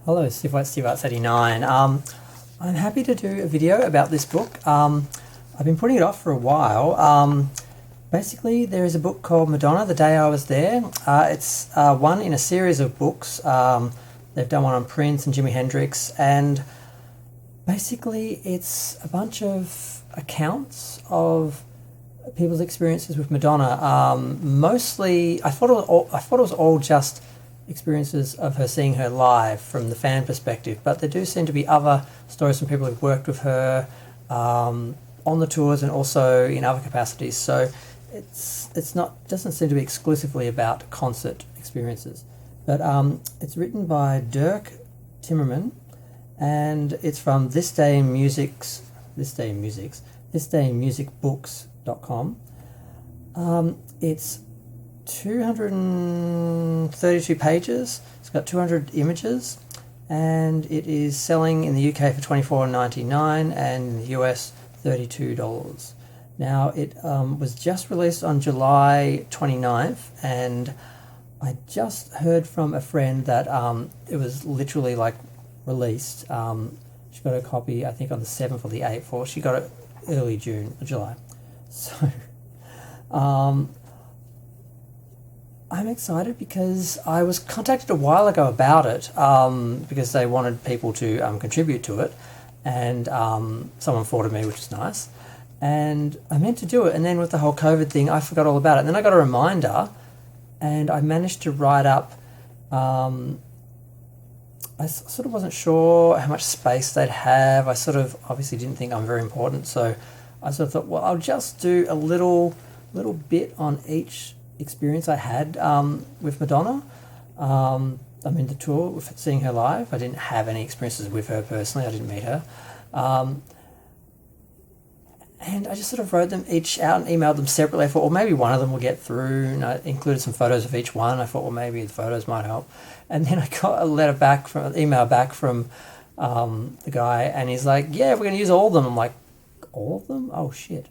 Hello, Steve White, Steve Arts 89. I'm happy to do a video about this book. I've been putting it off for a while. Basically, there is a book called Madonna, The Day I Was There. It's one in a series of books. They've done one on Prince and Jimi Hendrix, and basically it's a bunch of accounts of people's experiences with Madonna. Mostly, I thought it was all just experiences of her seeing her live from the fan perspective, but there do seem to be other stories from people who've worked with her on the tours and also in other capacities. So doesn't seem to be exclusively about concert experiences. But it's written by Dirk, Timmerman, and it's from thisdayinmusicbooks.com. It's 232 pages. It's got 200 images, and it is selling in the UK for $24.99 and in the US $32. Now, it was just released on July 29th, and I just heard from a friend that it was literally like released. She got a copy, I think, on the 7th or the 8th, or she got it early June or July. So I'm excited because I was contacted a while ago about it because they wanted people to contribute to it, and someone forwarded me, which is nice. And I meant to do it, and then with the whole COVID thing, I forgot all about it. And then I got a reminder, and I managed to write up. I sort of wasn't sure how much space they'd have. I sort of obviously didn't think I'm very important, so I sort of thought, well, I'll just do a little bit on each experience I had with Madonna. I mean, the tour, with seeing her live, I didn't have any experiences with her personally. I didn't meet her. And I just sort of wrote them each out and emailed them separately. I thought, well, maybe one of them will get through, and I included some photos of each one. I thought, well, maybe the photos might help. And then I got an email back from the guy, and he's like, yeah, we're going to use all of them. I'm like, all of them? Oh, shit.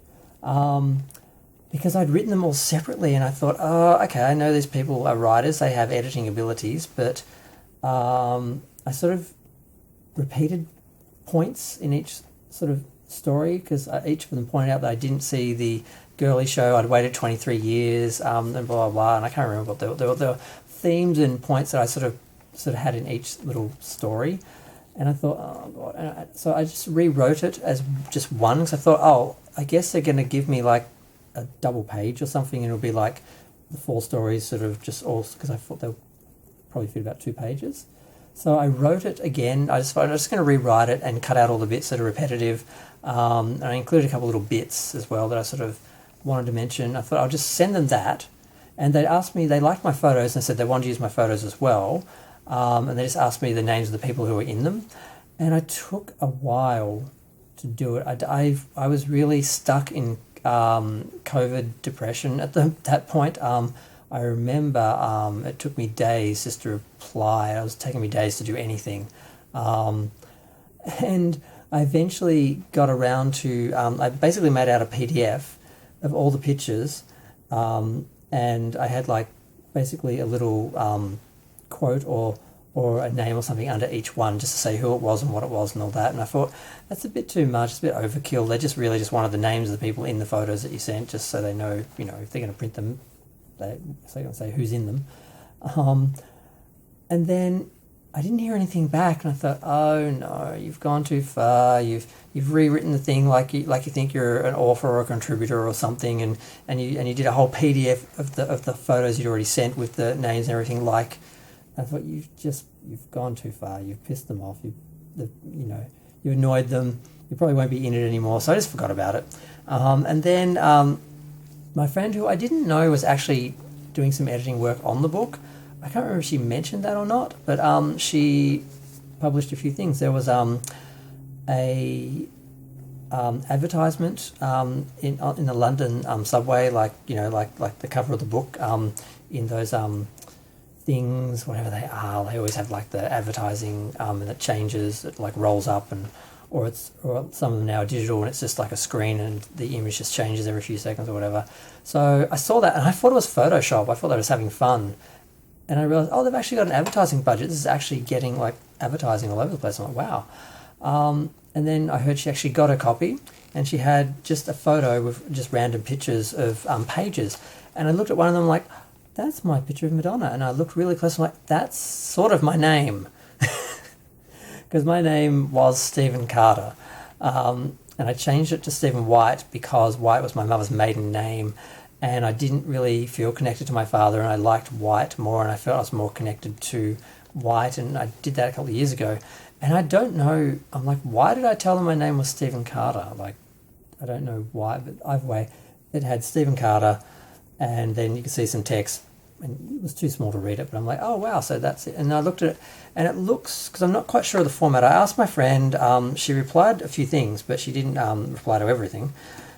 Because I'd written them all separately, and I thought, oh, okay, I know these people are writers, they have editing abilities, but I sort of repeated points in each sort of story, because each of them pointed out that I didn't see the girly show, I'd waited 23 years, and blah, blah, blah, and I can't remember what there were themes and points that I sort of had in each little story, and I thought, oh, God, so I just rewrote it as just one, because I thought, oh, I guess they're going to give me like a double page or something, and it'll be like the 4 stories sort of just all, because I thought they'll probably fit about 2 pages. So I wrote it again. I'm just going to rewrite it and cut out all the bits that are repetitive. And I included a couple little bits as well that I sort of wanted to mention. I thought I'll just send them that. And they asked me, they liked my photos and said they wanted to use my photos as well. And they just asked me the names of the people who were in them. And I took a while to do it. I was really stuck in COVID depression at that point. I remember it took me days just to reply. It was taking me days to do anything. And I eventually got around to, I basically made out a PDF of all the pictures, and I had like basically a little quote or a name or something under each one just to say who it was and what it was and all that. And I thought, that's a bit too much, it's a bit overkill. They just really just wanted the names of the people in the photos that you sent, just so they know, if they're going to print them, so they can say who's in them. And then I didn't hear anything back, and I thought, oh no, you've gone too far. You've rewritten the thing like you think you're an author or a contributor or something, and you did a whole PDF of the photos you'd already sent with the names and everything. Like, I thought, you've gone too far. You've pissed them off. You annoyed them. You probably won't be in it anymore. So I just forgot about it. And then my friend, who I didn't know was actually doing some editing work on the book, I can't remember if she mentioned that or not, but she published a few things. There was a advertisement in the London subway, like the cover of the book, in those things, whatever they are. They always have like the advertising, and it changes, it like rolls up, or some of them now are digital, and it's just like a screen and the image just changes every few seconds or whatever. So I saw that and I thought it was Photoshop. I thought they were just having fun. And I realized, oh, they've actually got an advertising budget. This is actually getting like advertising all over the place. I'm like, wow. And then I heard she actually got a copy, and she had just a photo with just random pictures of pages. And I looked at one of them like, that's my picture of Madonna. And I looked really close. I'm like, that's sort of my name. Because my name was Stephen Carter. And I changed it to Stephen White because White was my mother's maiden name. And I didn't really feel connected to my father, and I liked White more, and I felt I was more connected to White. And I did that a couple of years ago. And I don't know, I'm like, why did I tell them my name was Stephen Carter? Like, I don't know why, but either way, it had Stephen Carter, and then you can see some text, and it was too small to read it, but I'm like, oh wow, so that's it. And I looked at it, and it looks, because I'm not quite sure of the format, I asked my friend, she replied a few things, but she didn't reply to everything,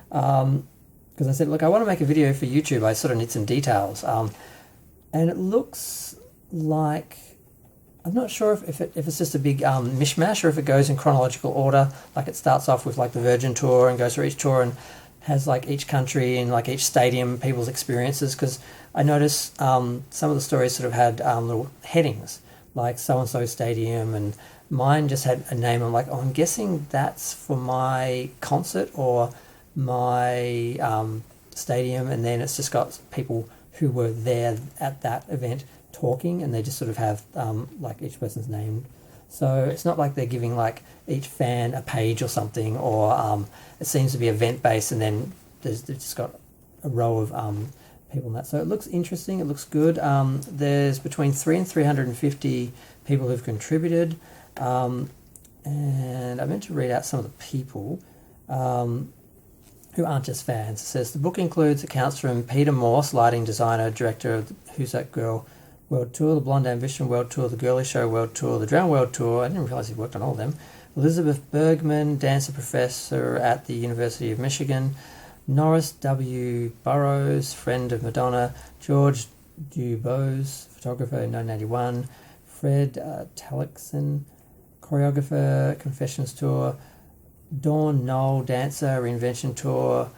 because I said, look, I want to make a video for YouTube, I sort of need some details, and it looks like, I'm not sure if it's just a big mishmash, or if it goes in chronological order, like it starts off with like the Virgin Tour and goes through each tour and has like each country and like each stadium, people's experiences, because I noticed some of the stories sort of had little headings, like so-and-so stadium, and mine just had a name. I'm like, oh, I'm guessing that's for my concert or my stadium, and then it's just got people who were there at that event talking, and they just sort of have like each person's name. So it's not like they're giving like each fan a page or something, or it seems to be event based, and then they've just got a row of people in that. So it looks interesting, it looks good. There's between 300 and 350 people who've contributed, and I meant to read out some of the people who aren't just fans. It says the book includes accounts from Peter Morse, lighting designer, director of the Who's That Girl World Tour, the Blonde Ambition World Tour, the Girly Show World Tour, the Drown World Tour. I didn't realise he worked on all of them. Elizabeth Bergman, dancer professor at the University of Michigan. Norris W. Burroughs, friend of Madonna. George Dubose, photographer in 1981. Fred Talixon, choreographer, Confessions Tour. Dawn Knoll, dancer, Reinvention Tour.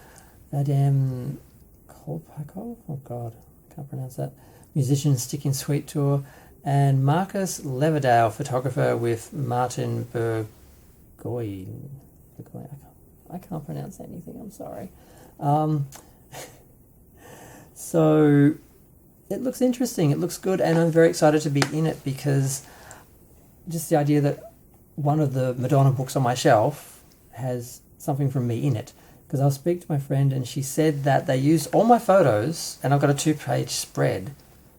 Vadim Kolpakov, oh God, I can't pronounce that. Musician, Sticking Sweet Tour, and Marcus Leverdale, photographer with Martin Burgoyne. I can't pronounce anything, I'm sorry. So it looks interesting, it looks good, and I'm very excited to be in it, because just the idea that one of the Madonna books on my shelf has something from me in it. Because I'll speak to my friend, and she said that they used all my photos, and I've got a 2-page spread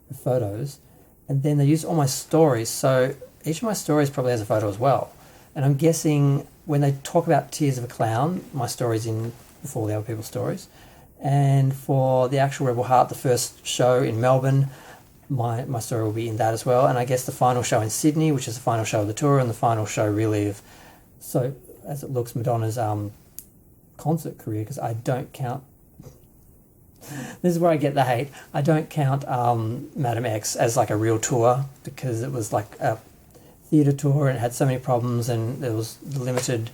of photos, and then they used all my stories, so each of my stories probably has a photo as well. And I'm guessing when they talk about Tears of a Clown, my story's in before the other people's stories. And for the actual Rebel Heart, the first show in Melbourne, my story will be in that as well. And I guess the final show in Sydney, which is the final show of the tour, and the final show really of, so as it looks, Madonna's concert career, because I don't count, this is where I get the hate, I don't count Madame X as like a real tour, because it was like a theatre tour and it had so many problems, and there was limited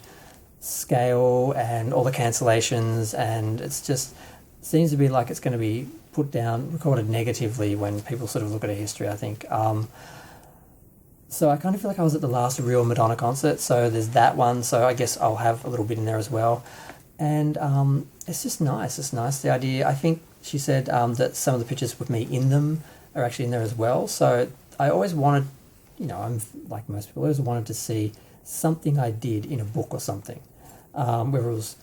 scale and all the cancellations, and it's just seems to be like it's going to be put down, recorded negatively when people sort of look at a history, I think. So I kind of feel like I was at the last real Madonna concert, so there's that one, so I guess I'll have a little bit in there as well. And it's just nice, the idea. I think she said that some of the pictures with me in them are actually in there as well, so I always wanted, you know, I'm like most people, I always wanted to see something I did in a book or something, whether it was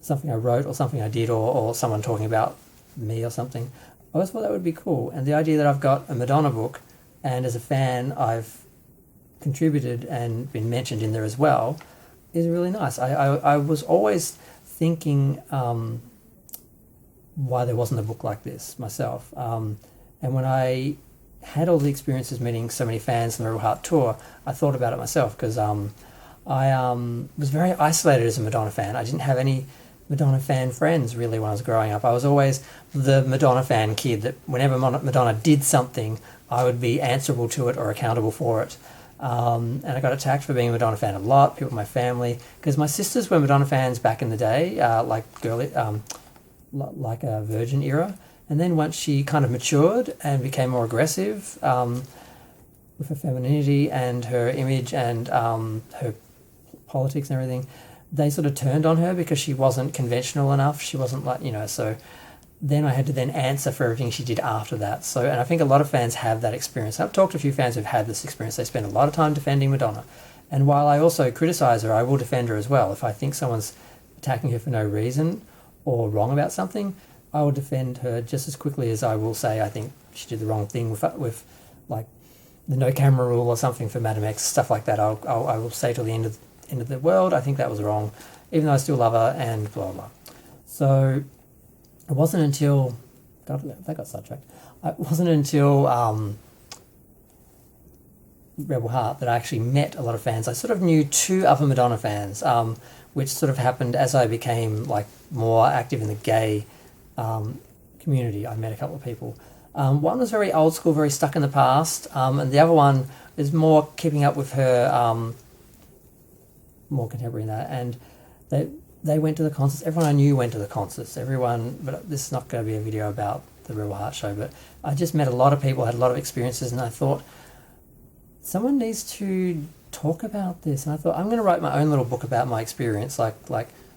something I wrote or something I did, or someone talking about me or something. I always thought that would be cool, and the idea that I've got a Madonna book, and as a fan I've contributed and been mentioned in there as well, is really nice. I was always thinking why there wasn't a book like this myself, and when I had all the experiences meeting so many fans on the Real Heart Tour, I thought about it myself, because I was very isolated as a Madonna fan. I didn't have any Madonna fan friends really when I was growing up. I was always the Madonna fan kid that whenever Madonna did something, I would be answerable to it or accountable for it. And I got attacked for being a Madonna fan a lot, people in my family, because my sisters were Madonna fans back in the day, like girly, like a Virgin era. And then once she kind of matured and became more aggressive, with her femininity and her image and her politics and everything, they sort of turned on her because she wasn't conventional enough. She wasn't like, so then I had to then answer for everything she did after that. So, and I think a lot of fans have that experience. I've talked to a few fans who've had this experience. They spend a lot of time defending Madonna. And while I also criticise her, I will defend her as well. If I think someone's attacking her for no reason or wrong about something, I will defend her just as quickly as I will say I think she did the wrong thing with like the no camera rule or something for Madam X, stuff like that. I will say till the end of the world, I think that was wrong, even though I still love her and blah blah. So it wasn't until that got sidetracked. It wasn't until Rebel Heart that I actually met a lot of fans. I sort of knew 2 other Madonna fans, which sort of happened as I became like more active in the gay community. I met a couple of people. One was very old school, very stuck in the past, and the other one is more keeping up with her, more contemporary than that. And they went to the concerts. Everyone I knew went to the concerts. Everyone, but this is not going to be a video about the Rebel Heart show. But I just met a lot of people, had a lot of experiences, and I thought someone needs to talk about this. And I thought I'm going to write my own little book about my experience. Like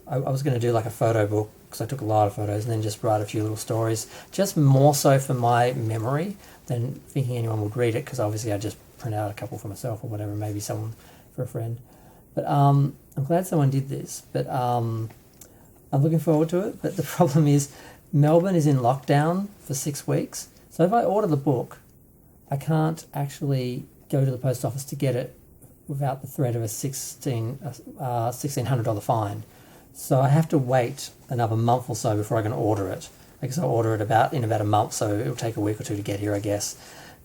I was going to do like a photo book, because I took a lot of photos, and then just write a few little stories, just more so for my memory than thinking anyone would read it, because obviously I just print out a couple for myself or whatever, maybe someone for a friend. But I'm glad someone did this, but I'm looking forward to it. But the problem is Melbourne is in lockdown for 6 weeks, so if I order the book, I can't actually go to the post office to get it without the threat of a $1,600 fine. So I have to wait another month or so before I can order it. I guess I'll order it in about a month, so it'll take a week or 2 to get here, I guess.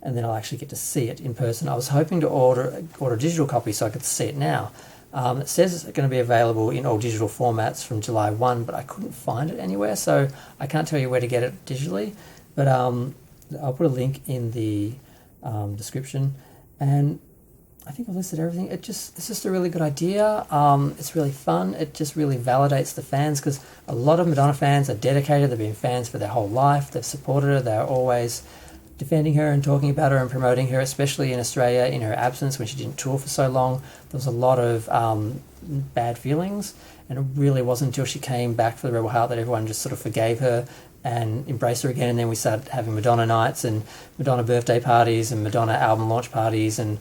And then I'll actually get to see it in person. I was hoping to order a digital copy so I could see it now. It says it's going to be available in all digital formats from July 1, but I couldn't find it anywhere, so I can't tell you where to get it digitally. But I'll put a link in the description. And I think I've listed everything. It's just a really good idea. It's really fun. It just really validates the fans, because a lot of Madonna fans are dedicated. They've been fans for their whole life. They've supported her. They're always defending her and talking about her and promoting her, especially in Australia in her absence when she didn't tour for so long. There was a lot of bad feelings, and it really wasn't until she came back for the Rebel Heart that everyone just sort of forgave her and embraced her again. And then we started having Madonna nights and Madonna birthday parties and Madonna album launch parties, and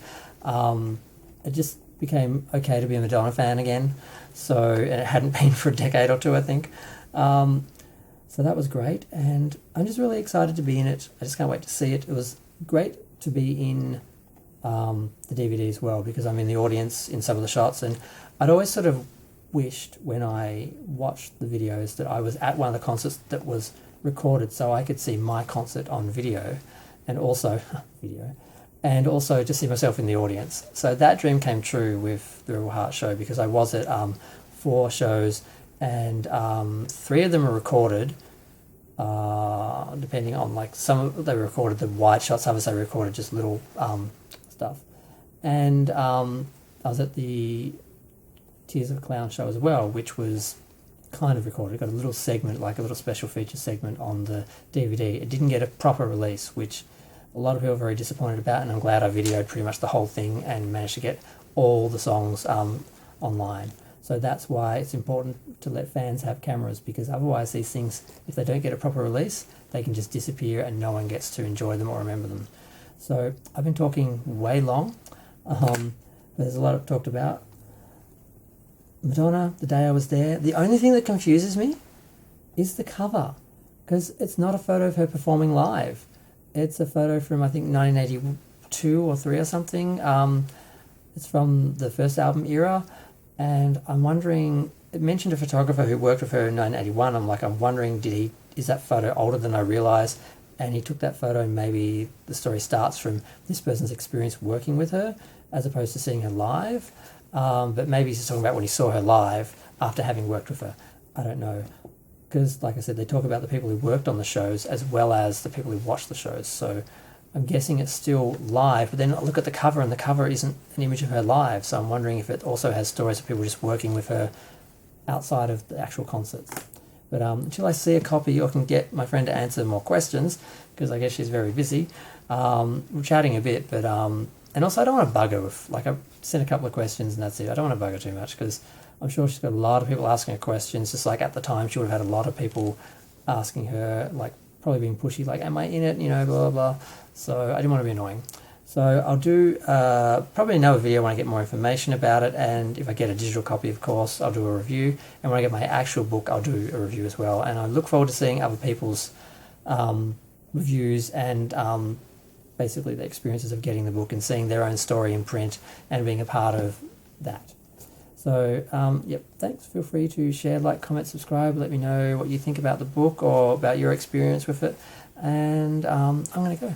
it just became okay to be a Madonna fan again. So, and it hadn't been for a decade or 2, I think. So that was great, and I'm just really excited to be in it. I just can't wait to see it. It was great to be in the DVD as well, because I'm in the audience in some of the shots, and I'd always sort of wished when I watched the videos that I was at one of the concerts that was recorded, so I could see my concert on video, and also and also to see myself in the audience. So that dream came true with the Rebel Heart show, because I was at 4 shows, and 3 of them are recorded, depending on, like, they recorded the wide shots, others they recorded just little stuff. And I was at the Tears of a Clown show as well, which was kind of recorded. It got a little segment, like a little special feature segment on the DVD. It didn't get a proper release, which a lot of people are very disappointed about, and I'm glad I videoed pretty much the whole thing and managed to get all the songs online. So that's why it's important to let fans have cameras, because otherwise these things, if they don't get a proper release, they can just disappear and no one gets to enjoy them or remember them. So I've been talking way long. There's a lot I've talked about. Madonna, the day I was there, the only thing that confuses me is the cover, because it's not a photo of her performing live. It's a photo from, I think, 1982 or 3 or something. It's from the first album era. And I'm wondering, it mentioned a photographer who worked with her in 1981. I'm wondering, is that photo older than I realised? And he took that photo, and maybe the story starts from this person's experience working with her, as opposed to seeing her live. But maybe he's talking about when he saw her live after having worked with her. I don't know. Because, like I said, they talk about the people who worked on the shows as well as the people who watched the shows. So I'm guessing it's still live, but then I look at the cover, and the cover isn't an image of her live. So I'm wondering if it also has stories of people just working with her outside of the actual concerts. But until I see a copy or can get my friend to answer more questions, because I guess she's very busy, we're chatting a bit, but And also, I don't want to bug her with, like, I've sent a couple of questions and that's it. I don't want to bug her too much because I'm sure she's got a lot of people asking her questions. Just like at the time, she would have had a lot of people asking her, like, probably being pushy, like, am I in it, blah, blah, blah. So I didn't want to be annoying. So I'll do probably another video when I get more information about it, and if I get a digital copy, of course, I'll do a review, and when I get my actual book, I'll do a review as well. And I look forward to seeing other people's reviews and basically the experiences of getting the book and seeing their own story in print and being a part of that. So, yep, thanks. Feel free to share, like, comment, subscribe. Let me know what you think about the book or about your experience with it. And I'm going to go.